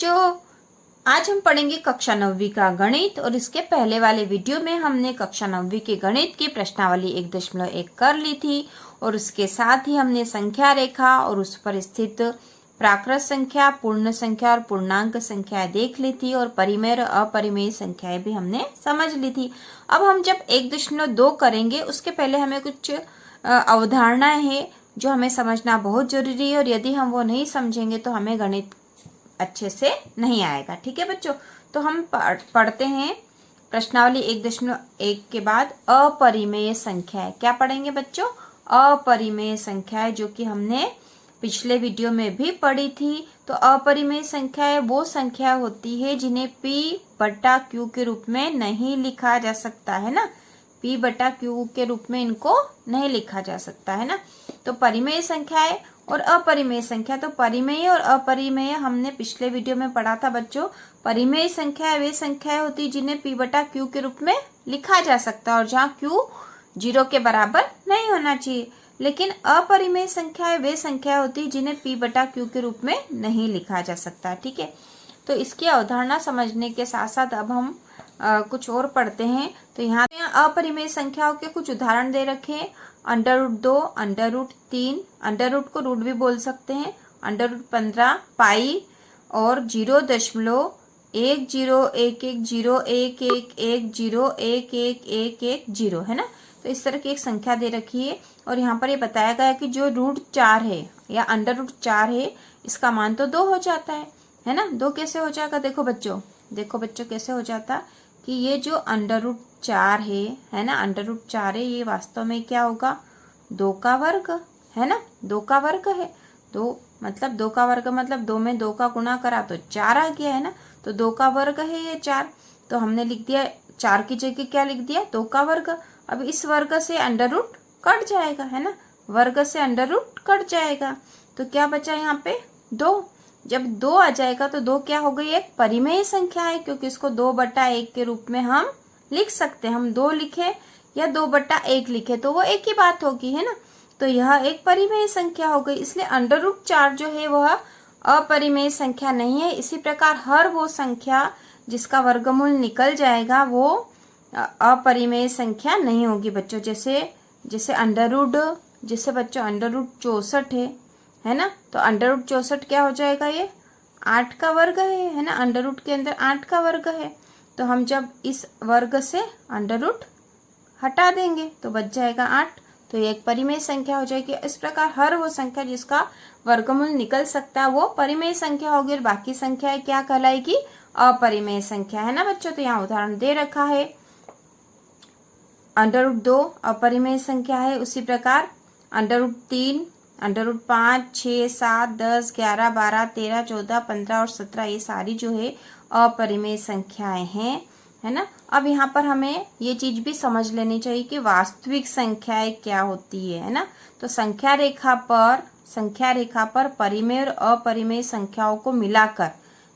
बच्चों, आज हम पढ़ेंगे कक्षा 9वीं का गणित। और इसके पहले वाले वीडियो में हमने कक्षा 9वीं के गणित की प्रश्नावली 1.1 कर ली थी और उसके साथ ही हमने संख्या रेखा और उस पर स्थित प्राकृत संख्या, पूर्ण संख्या और पूर्णांक संख्याएं देख ली थी और परिमेय और अपरिमेय संख्याएं भी हमने समझ ली थी। अब हम जब 1.2 करेंगे उसके पहले हमें कुछ अवधारणाएं हैं जो हमें समझना बहुत जरूरी है, और यदि हम वो नहीं समझेंगे तो हमें गणित अच्छे से नहीं आएगा। ठीक है बच्चों, तो हम पढ़ते हैं प्रश्नावली 1.1 के बाद अपरिमेय संख्याएं। क्या पढ़ेंगे बच्चों? अपरिमेय संख्याएं, जो कि हमने पिछले वीडियो में भी पढ़ी थी। तो अपरिमेय संख्याएं वो संख्या होती है जिन्हें P/Q के रूप में नहीं लिखा जा सकता है ना। P/Q के रूप में इनको नहीं लिखा जा सकता है ना। तो परिमेय संख्याएं और अपरिमेय संख्या, तो परिमेय और अपरिमेय हमने पिछले वीडियो में पढ़ा था बच्चों। परिमेय संख्या वे संख्याएं होती जिन्हें P/Q के रूप में लिखा जा सकता है और जहाँ Q 0 के बराबर नहीं होना चाहिए। लेकिन अपरिमेय संख्याएं वे संख्या होती जिन्हें P/Q के रूप में नहीं लिखा जा सकता। ठीक है, तो इसकी अवधारणा समझने के साथ साथ अब हम कुछ और पढ़ते हैं। तो यहाँ अपरिमेय संख्याओं के कुछ उदाहरण दे रखे हैं। √2, √3, √ को रूट भी बोल सकते हैं, √15, पाई और 0.10111011101110 है ना। तो इस तरह की एक संख्या दे रखी है और यहाँ पर ये बताया गया है कि जो √4 है या √4 है, इसका मान तो 2 हो जाता है ना। 2 कैसे हो जाएगा? देखो बच्चों कैसे हो जाता कि ये जो √4 है ना, √4 है, ये वास्तव में क्या होगा? 2 का वर्ग है ना। 2 का वर्ग है, 2 मतलब 2 का वर्ग मतलब 2 में 2 का गुणा करा तो 4 आ गया है ना। तो 2 का वर्ग है ये 4, तो हमने लिख दिया 4 की जगह क्या लिख दिया? 2 का वर्ग। अब इस वर्ग से √ कट जाएगा है ना, वर्ग से √ कट जाएगा, तो क्या बचा यहाँ पे? 2। जब 2 आ जाएगा तो 2 क्या हो गई? एक परिमेय संख्या है, क्योंकि इसको 2/1 के रूप में हम लिख सकते हैं। हम 2 लिखे या 2/1 लिखे तो वो एक ही बात होगी है ना। तो यह एक परिमेय संख्या हो गई, इसलिए √4 जो है वह अपरिमेय संख्या नहीं है। इसी प्रकार हर वो संख्या जिसका वर्गमूल निकल जाएगा वो अपरिमेय संख्या नहीं होगी बच्चों। जैसे बच्चों √64 है ना, तो √64 क्या हो जाएगा? ये 8 का वर्ग है ना। √ के अंदर 8 का वर्ग है, तो हम जब इस वर्ग से √ हटा देंगे तो बच जाएगा 8, तो ये एक परिमेय संख्या हो जाएगी। इस प्रकार हर वो संख्या जिसका वर्गमूल निकल सकता है वो परिमेय संख्या होगी और बाकी संख्याएं क्या कहलाएगी? अपरिमेय संख्या है ना बच्चों। तो यहाँ उदाहरण दे रखा है, √2 अपरिमेय संख्या है। उसी प्रकार √3, √5, 6, 7, 10, 11, 12, 13, 14, 15 और 17 ये सारी जो है अपरिमेय संख्याएं हैं है ना। अब यहाँ पर हमें ये चीज भी समझ लेनी चाहिए कि वास्तविक संख्याएं क्या होती है ना। तो संख्या रेखा पर परिमेय और अपरिमेय संख्याओं को मिलाकर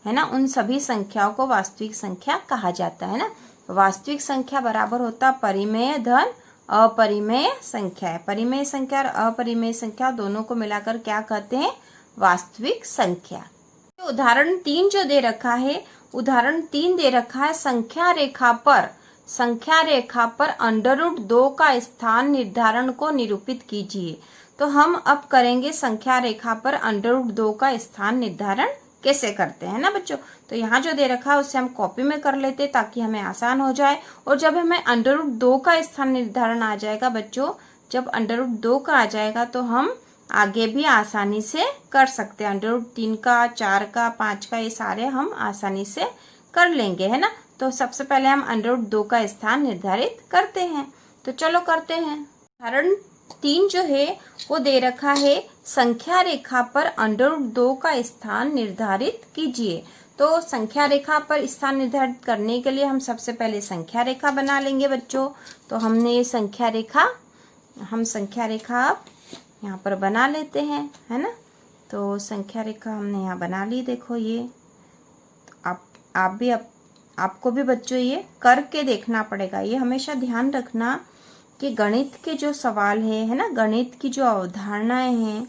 है ना, उन सभी संख्याओं को वास्तविक संख्या कहा जाता है ना। वास्तविक संख्या बराबर होता परिमेय धन अपरिमेय संख्या है। परिमेय संख्या और अपरिमेय संख्या दोनों को मिलाकर क्या कहते हैं? वास्तविक संख्या। उदाहरण 3 जो दे रखा है, उदाहरण 3 दे रखा है, संख्या रेखा पर √2 का स्थान निर्धारण को निरूपित कीजिए। तो हम अब करेंगे संख्या रेखा पर √2 का स्थान निर्धारण कैसे करते हैं ना बच्चों। तो यहाँ जो दे रखा है उससे हम कॉपी में कर लेते ताकि हमें आसान हो जाए। और जब हमें √2 का स्थान निर्धारण आ जाएगा बच्चों, जब √2 का आ जाएगा तो हम आगे भी आसानी से कर सकते हैं। √3 का, 4 का, 5 का, ये सारे हम आसानी से कर लेंगे है ना। तो सबसे पहले हम √2 का स्थान निर्धारित करते हैं, तो चलो करते हैं। उदाहरण 3 जो है वो दे रखा है, संख्या रेखा पर √2 का स्थान निर्धारित कीजिए। तो संख्या रेखा पर स्थान निर्धारित करने के लिए हम सबसे पहले संख्या रेखा बना लेंगे बच्चों। तो हमने ये संख्या रेखा यहाँ पर बना लेते हैं है ना। तो संख्या रेखा हमने यहाँ बना ली, देखो ये। तो आपको भी बच्चों ये करके देखना पड़ेगा। ये हमेशा ध्यान रखना कि गणित के जो सवाल है ना, गणित की जो अवधारणाएं हैं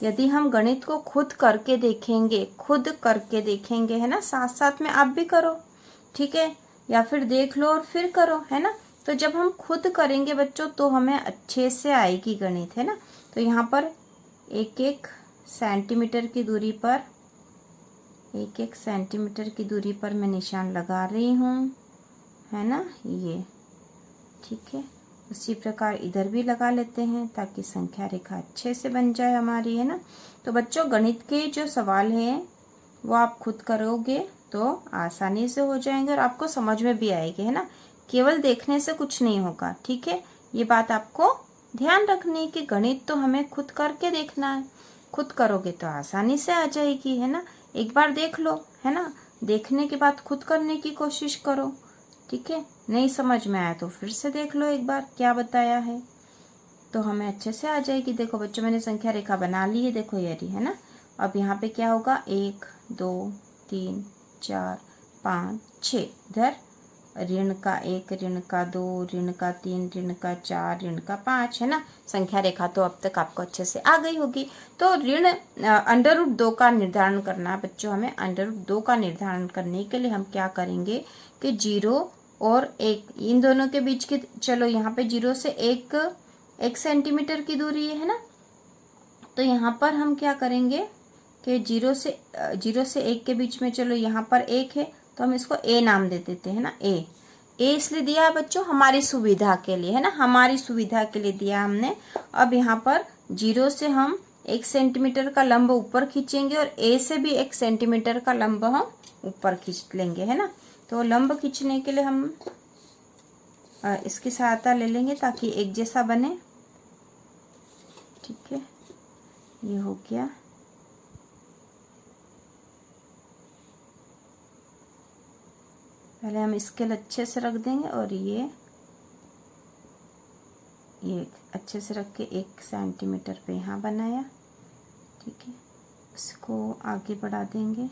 यदि हम गणित को खुद करके देखेंगे है ना, साथ साथ में आप भी करो, ठीक है, या फिर देख लो और फिर करो, है ना। तो जब हम खुद करेंगे बच्चों तो हमें अच्छे से आएगी गणित, है ना। तो यहाँ पर एक एक सेंटीमीटर की दूरी पर मैं निशान लगा रही हूँ, है ना, ये ठीक है। उसी प्रकार इधर भी लगा लेते हैं ताकि संख्या रेखा अच्छे से बन जाए हमारी, है ना। तो बच्चों गणित के जो सवाल हैं वो आप खुद करोगे तो आसानी से हो जाएंगे और आपको समझ में भी आएंगे, है ना। केवल देखने से कुछ नहीं होगा, ठीक है। ये बात आपको ध्यान रखनी है कि गणित तो हमें खुद करके देखना है, खुद करोगे तो आसानी से आ जाएगी, है ना। एक बार देख लो, है ना, देखने के बाद खुद करने की कोशिश करो, ठीक है। नहीं समझ में आया तो फिर से देख लो एक बार क्या बताया है, तो हमें अच्छे से आ जाएगी। देखो बच्चों मैंने संख्या रेखा बना ली है, देखो ये रही, है ना। अब यहाँ पे क्या होगा, 1 2 3 4 5 6, इधर ऋण का 1, ऋण का 2, ऋण का 3, ऋण का 4, ऋण का 5, है ना। संख्या रेखा तो अब तक आपको अच्छे से आ गई होगी। तो ऋण √2 का निर्धारण करना है बच्चों, हमें √2 का निर्धारण करने के लिए हम क्या करेंगे कि 0 और 1 इन दोनों के बीच की, चलो यहाँ पे 0 से 1 सेंटीमीटर की दूरी है ना। तो यहाँ पर हम क्या करेंगे कि 0 से 1 के बीच में, चलो यहाँ पर 1 है तो हम इसको ए नाम दे देते हैं ना। ए इसलिए दिया है बच्चों हमारी सुविधा के लिए, है ना, हमारी सुविधा के लिए दिया हमने। अब यहाँ पर 0 से हम 1 सेंटीमीटर का लंब ऊपर खींचेंगे और ए से भी 1 सेंटीमीटर का लंब हम ऊपर खींच लेंगे, है ना। तो लंब खींचने के लिए हम इसकी सहायता ले लेंगे ताकि एक जैसा बने, ठीक है। ये हो गया। पहले हम स्केल अच्छे से रख देंगे और ये अच्छे से रख के 1 सेंटीमीटर पे यहाँ बनाया, ठीक है। इसको आगे बढ़ा देंगे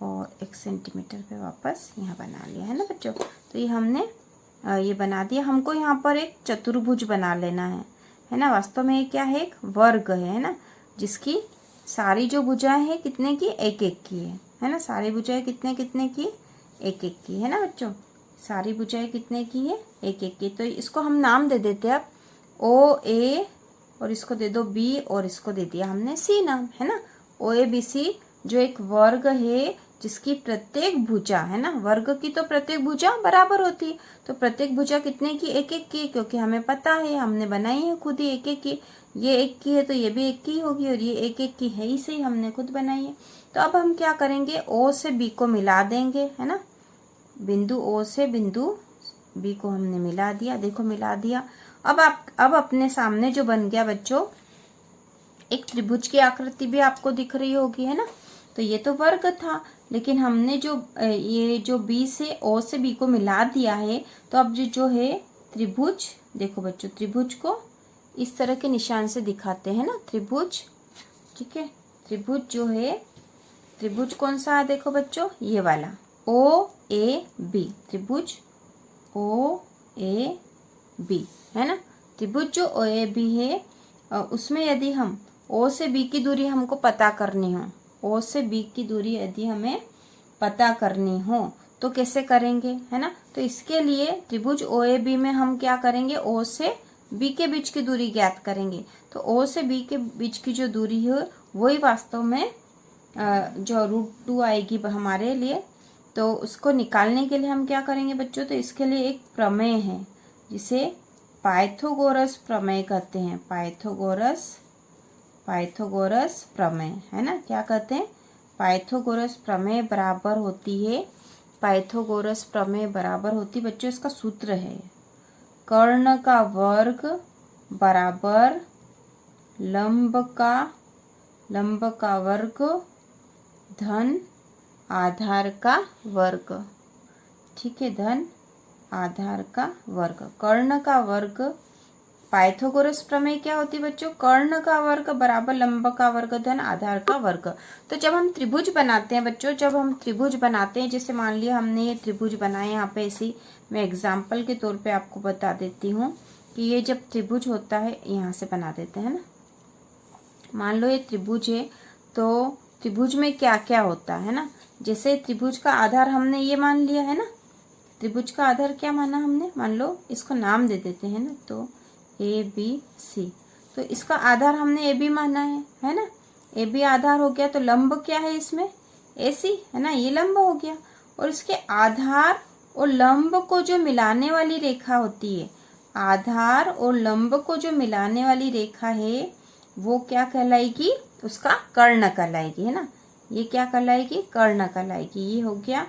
और 1 सेंटीमीटर पे वापस यहाँ बना लिया, है ना बच्चों। तो ये हमने ये बना दिया। हमको यहाँ पर एक चतुर्भुज बना लेना है ना। वास्तव में ये क्या है, एक वर्ग है ना, जिसकी सारी जो भुजाएं हैं कितने की, 1-1 की है ना। सारी भुजाएं कितने की, 1-1 की, है ना बच्चों। सारी भुजाएं कितने की है, 1-1 की। तो इसको हम नाम दे देते हैं अब OA, और इसको दे दो B, और इसको दे दिया हमने C नाम, है ना। OABC जो एक वर्ग है जिसकी प्रत्येक भुजा, है ना, वर्ग की तो प्रत्येक भुजा बराबर होती, तो प्रत्येक भुजा कितने की, 1-1 की, क्योंकि हमें पता है, हमने बनाई है खुद ही 1-1 की। ये 1 की है तो ये भी 1 की होगी, और ये 1-1 की है ही सही, हमने खुद बनाई है। तो अब हम क्या करेंगे, O से B को मिला देंगे, है ना। बिंदु O से बिंदु B को हमने मिला दिया, देखो मिला दिया। अब अपने सामने जो बन गया बच्चों, एक त्रिभुज की आकृति भी आपको दिख रही होगी, है ना। तो ये तो वर्ग था, लेकिन हमने ये जो B से O से B को मिला दिया है, तो अब जो है त्रिभुज, देखो बच्चों त्रिभुज को इस तरह के निशान से दिखाते हैं ना, त्रिभुज, ठीक है। त्रिभुज जो है, त्रिभुज कौन सा है, देखो बच्चों ये वाला OAB, त्रिभुज OAB, है ना। त्रिभुज जो OAB है उसमें यदि हम O से B की दूरी हमको पता करनी हो, O से B की दूरी यदि हमें पता करनी हो तो कैसे करेंगे, है ना। तो इसके लिए त्रिभुज OAB में हम क्या करेंगे, O से B के बीच की दूरी ज्ञात करेंगे। तो O से B के बीच की जो दूरी है वही वास्तव में जो √2 आएगी हमारे लिए। तो उसको निकालने के लिए हम क्या करेंगे बच्चों, तो इसके लिए एक प्रमेय है जिसे पाइथागोरस प्रमेय कहते हैं। पाइथागोरस प्रमेय, है ना। क्या कहते हैं, पाइथागोरस प्रमेय बराबर होती है, पाइथागोरस प्रमेय बराबर होती बच्चों, इसका सूत्र है कर्ण का वर्ग बराबर लंब का वर्ग धन आधार का वर्ग, ठीक है, धन आधार का वर्ग। कर्ण का वर्ग, पाइथागोरस प्रमेय क्या होती है बच्चों, कर्ण का वर्ग बराबर लंब का वर्ग धन आधार का वर्ग। तो जब हम त्रिभुज बनाते हैं बच्चों, जब हम त्रिभुज बनाते हैं, जैसे मान लिया हमने ये त्रिभुज बनाए, यहाँ पे इसी मैं एग्जाम्पल के तौर पे आपको बता देती हूँ कि ये जब त्रिभुज होता है, यहाँ से बना देते हैं ना, मान लो ये त्रिभुज है, तो त्रिभुज में क्या क्या होता है ना। जैसे त्रिभुज का आधार हमने ये मान लिया है ना, त्रिभुज का आधार क्या माना हमने, मान लो इसको नाम दे देते हैं ना, तो ABC। तो इसका आधार हमने AB माना है ना। AB आधार हो गया, तो लंब क्या है इसमें, AC है ना, ये लंब हो गया। और इसके आधार और लंब को जो मिलाने वाली रेखा होती है, आधार और लंब को जो मिलाने वाली रेखा है वो क्या कहलाएगी, उसका कर्ण कहलाएगी, है ना। ये क्या कहलाएगी, कर्ण कहलाएगी। ये हो गया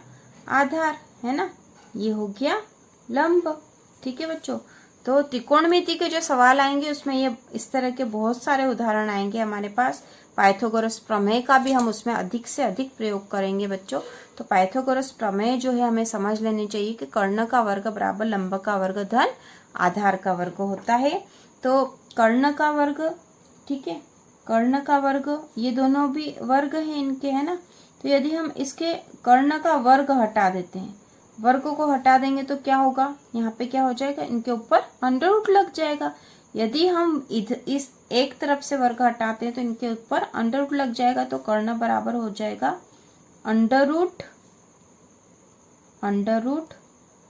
आधार, है ना, ये हो गया लंब। ठीक है बच्चों, तो त्रिकोणमिति के जो सवाल आएंगे उसमें ये इस तरह के बहुत सारे उदाहरण आएंगे हमारे पास। पाइथागोरस प्रमेय का भी हम उसमें अधिक से अधिक प्रयोग करेंगे बच्चों। तो पाइथागोरस प्रमेय जो है हमें समझ लेनी चाहिए कि कर्ण का वर्ग बराबर लंब का वर्ग धन आधार का वर्ग होता है। तो कर्ण का वर्ग, ठीक है, कर्ण का वर्ग, ये दोनों भी वर्ग है इनके, है ना। तो यदि हम इसके कर्ण का वर्ग हटा देते हैं, वर्ग को हटा देंगे तो क्या होगा, यहाँ पे क्या हो जाएगा, इनके ऊपर अंडर रूट लग जाएगा। यदि हम इस एक तरफ से वर्ग हटाते हैं तो इनके ऊपर अंडर रूट लग जाएगा। तो कर्ण बराबर हो जाएगा अंडर रूट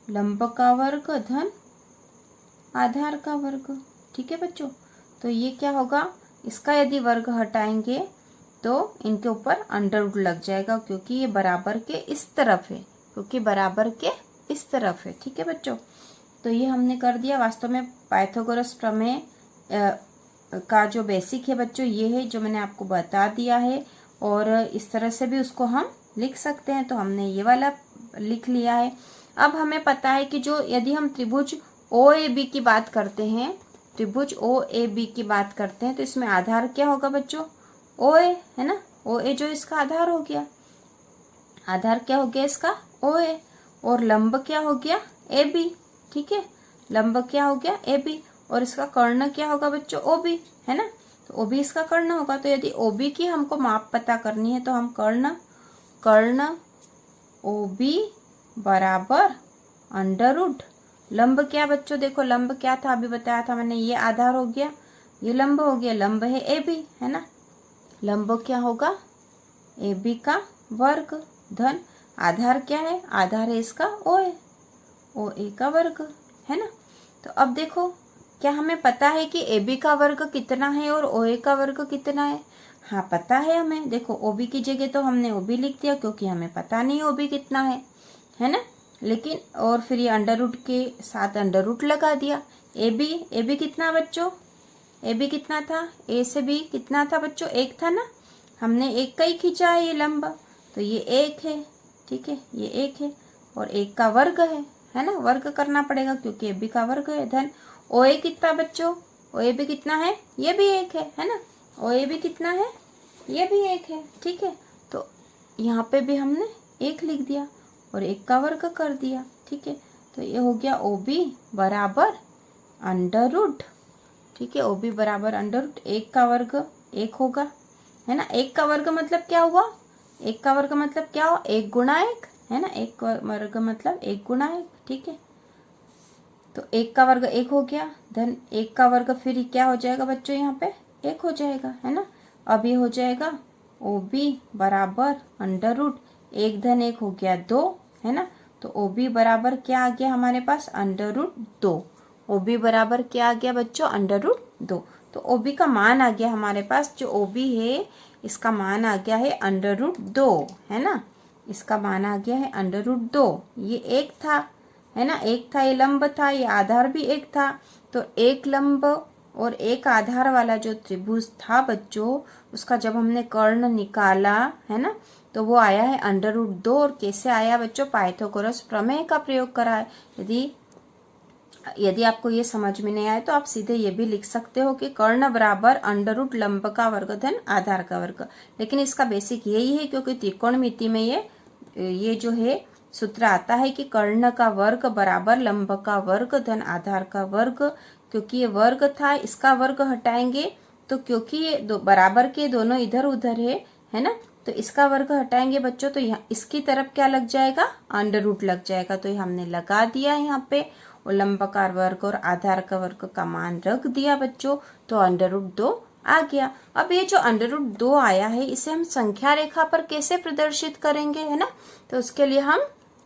लंब का वर्ग धन आधार का वर्ग। ठीक है बच्चों, तो ये क्या होगा, इसका यदि वर्ग हटाएंगे तो इनके ऊपर अंडर रूट लग जाएगा, क्योंकि ये बराबर के इस तरफ है, क्योंकि बराबर के इस तरफ है। ठीक है बच्चों, तो ये हमने कर दिया। वास्तव में पाइथागोरस प्रमेय का जो बेसिक है बच्चों ये है, जो मैंने आपको बता दिया है। और इस तरह से भी उसको हम लिख सकते हैं, तो हमने ये वाला लिख लिया है। अब हमें पता है कि जो यदि हम त्रिभुज OAB की बात करते हैं, त्रिभुज OAB की बात करते हैं, तो इसमें आधार क्या होगा बच्चों, OA, है ना। OA जो इसका आधार हो गया, आधार क्या हो गया इसका, OA। और लंब क्या हो गया, AB। ठीक है, लंब क्या हो गया, AB। और इसका कर्ण क्या होगा बच्चों, OB, है ना। तो OB इसका कर्ण होगा। तो यदि OB की हमको माप पता करनी है तो हम कर्ण OB बराबर अंडर रूट लंब क्या बच्चों, देखो लंब क्या था, अभी बताया था मैंने, ये आधार हो गया, ये लंब हो गया, लंब है AB, है ना। लंब क्या होगा, AB का वर्ग धन आधार क्या है, आधार है इसका OA का वर्ग, है ना। तो अब देखो, क्या हमें पता है कि AB का वर्ग कितना है और OA का वर्ग कितना है। हाँ पता है हमें। देखो OB की जगह तो हमने OB लिख दिया, क्योंकि हमें पता नहीं OB कितना है ना। लेकिन और फिर ये अंडर रूट के साथ अंडर रूट लगा दिया। AB कितना बच्चों, AB कितना था, A से B कितना था बच्चों, एक था ना, हमने एक का ही खींचा है ये लंब, तो ये एक है। ठीक है, ये एक है और एक का वर्ग है ना, वर्ग करना पड़ेगा क्योंकि AB का वर्ग है धन OA कितना बच्चों, OAB कितना है, ये भी एक है ना, OAB कितना है, ये भी एक है। ठीक है, तो यहाँ पे भी हमने एक लिख दिया और एक का वर्ग कर दिया। ठीक है, तो ये हो गया OB बराबर अंडर रूट। ठीक है, OB बराबर अंडर रूट, एक का वर्ग एक होगा, है ना। एक का वर्ग मतलब क्या हुआ, एक का वर्ग मतलब क्या हुआ, एक गुणा एक, है ना। एक वर्ग मतलब एक गुणा एक। ठीक है, तो एक का वर्ग एक हो गया धन एक का वर्ग, फिर क्या हो जाएगा बच्चों, यहाँ पे एक हो जाएगा, है ना। अब ये हो जाएगा OB बराबर अंडर रूट, एक धन एक हो गया दो, है ना। तो OB बराबर क्या आ गया हमारे पास, अंडर रूट दो। OB बराबर क्या आ गया बच्चों, अंडर रूट दो। तो OB का मान आ गया हमारे पास, जो OB है इसका मान आ गया है अंडर रूट दो, है ना। इसका मान आ गया है अंडर रूट दो। ये एक था, है ना, एक था, ये लंब था, ये आधार भी एक था। तो एक लंब और एक आधार वाला जो त्रिभुज था बच्चों, उसका जब हमने कर्ण निकाला, है ना, तो वो आया है अंडर रूट दो। और कैसे आया बच्चों, पाइथागोरस प्रमेय का प्रयोग करा है। यदि आपको ये समझ में नहीं आए तो आप सीधे ये भी लिख सकते हो कि कर्ण बराबर अंडर रूट लंब का वर्ग धन आधार का वर्ग। लेकिन इसका बेसिक यही है, क्योंकि त्रिकोणमिति में ये जो है सूत्र आता है कि कर्ण का वर्ग बराबर लंब का वर्ग धन आधार का वर्ग। क्योंकि ये वर्ग था, इसका वर्ग हटाएंगे तो, क्योंकि ये बराबर के दोनों इधर उधर है ना, तो इसका वर्ग हटाएंगे बच्चों तो यहाँ इसकी तरफ क्या लग जाएगा, अंडर रूट लग जाएगा। तो ये हमने लगा दिया यहाँ पे, और लंब का वर्ग और आधार का वर्ग का मान रख दिया बच्चों, तो अंडर रूट दो आ गया। अब ये जो √2 आया है इसे हम संख्या रेखा पर कैसे प्रदर्शित करेंगे, है ना। तो उसके लिए हम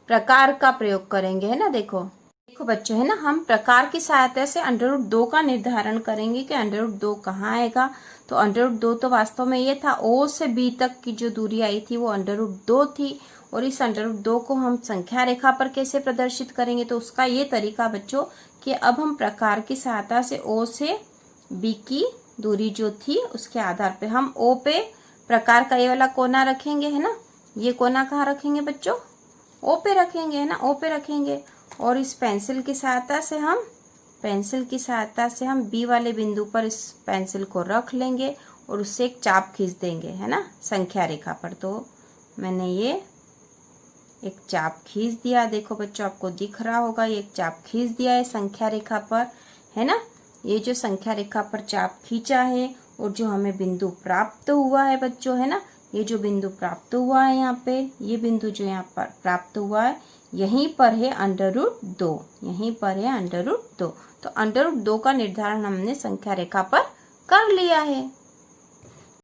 प्रकार का प्रयोग करेंगे, है ना। देखो देखो बच्चों, है ना, हम प्रकार की सहायता से √2 का निर्धारण करेंगे कि √2 कहाँ आएगा। तो √2 तो वास्तव में ये था, O से B तक की जो दूरी आई थी वो √2 थी। और इस √2 को हम संख्या रेखा पर कैसे प्रदर्शित करेंगे, तो उसका ये तरीका बच्चों कि अब हम प्रकार की सहायता से O से B की दूरी जो थी उसके आधार पे हम O पे प्रकार का ये वाला कोना रखेंगे, है ना। ये कोना कहाँ रखेंगे बच्चों, O पे रखेंगे, है ना, O पे रखेंगे। और इस पेंसिल की सहायता से हम B वाले बिंदु पर इस पेंसिल को रख लेंगे और उससे एक चाप खींच देंगे, है ना, संख्या रेखा पर। तो मैंने ये एक चाप खींच दिया। देखो बच्चों, आपको दिख रहा होगा, ये एक चाप खींच दिया है संख्या रेखा पर, है ना। ये जो संख्या रेखा पर चाप खींचा है और जो हमें बिंदु प्राप्त हुआ है बच्चों, है ना, ये जो बिंदु प्राप्त हुआ है यहाँ पे, ये बिंदु जो यहाँ पर प्राप्त हुआ है यहीं पर है √2, यहीं पर है √2। तो √2 का निर्धारण हमने संख्या रेखा पर कर लिया है।